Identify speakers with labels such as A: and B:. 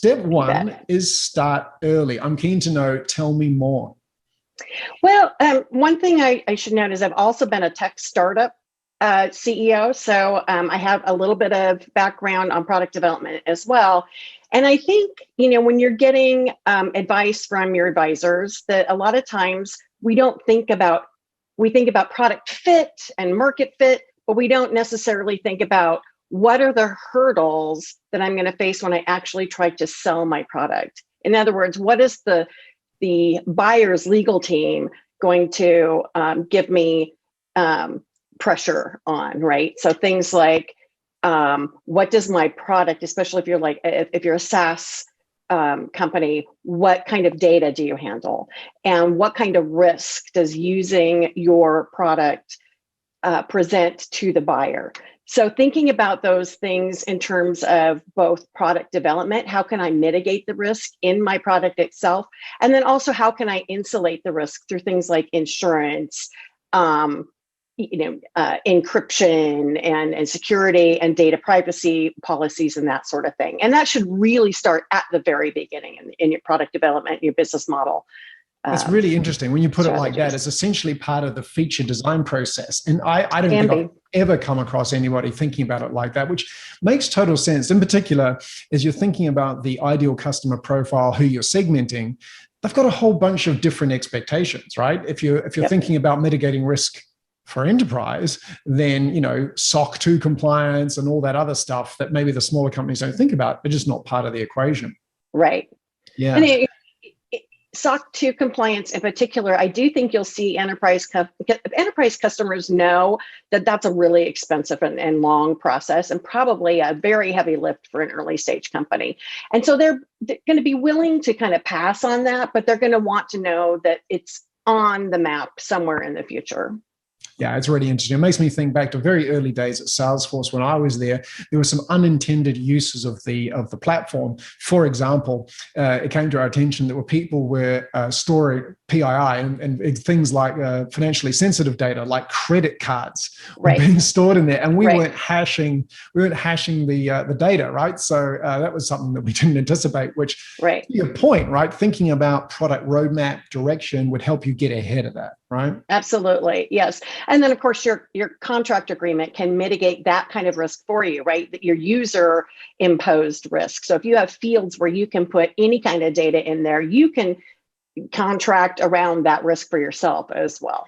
A: Step one is start early. I'm keen to know, tell me more.
B: Well, one thing I should note is I've also been a tech startup CEO. So I have a little bit of background on product development as well. And I think, when you're getting advice from your advisors, that a lot of times we think about product fit and market fit, but we don't necessarily think about what are the hurdles that I'm going to face when I actually try to sell my product. In other words, what is the buyer's legal team going to give me pressure on, right? So things like, what does my product, especially if you're a SaaS company, what kind of data do you handle? And what kind of risk does using your product present to the buyer? So thinking about those things in terms of both product development, how can I mitigate the risk in my product itself? And then also, how can I insulate the risk through things like insurance, encryption and security and data privacy policies and that sort of thing. And that should really start at the very beginning in your product development, your business model.
A: That's really interesting. When you put it like that, it's essentially part of the feature design process. And I don't think I've ever come across anybody thinking about it like that, which makes total sense. In particular, as you're thinking about the ideal customer profile, who you're segmenting, they've got a whole bunch of different expectations, right? If you're thinking about mitigating risk for enterprise, then, SOC 2 compliance and all that other stuff that maybe the smaller companies don't think about, they're just not part of the equation.
B: Right.
A: Yeah.
B: And SOC 2 compliance in particular, I do think you'll see enterprise customers know that that's a really expensive and long process, and probably a very heavy lift for an early stage company. And so they're going to be willing to kind of pass on that, but they're going to want to know that it's on the map somewhere in the future.
A: Yeah, it's really interesting. It makes me think back to very early days at Salesforce when I was there. There were some unintended uses of the platform. For example, it came to our attention that people were storing PII and things like financially sensitive data, like credit cards, were being stored in there, and we weren't hashing the data, right? So that was something that we didn't anticipate. Which, to your point, right, thinking about product roadmap direction would help you get ahead of that, right?
B: Absolutely, yes. And then, of course, your contract agreement can mitigate that kind of risk for you, right? That your user imposed risk. So if you have fields where you can put any kind of data in there, you can contract around that risk for yourself as well.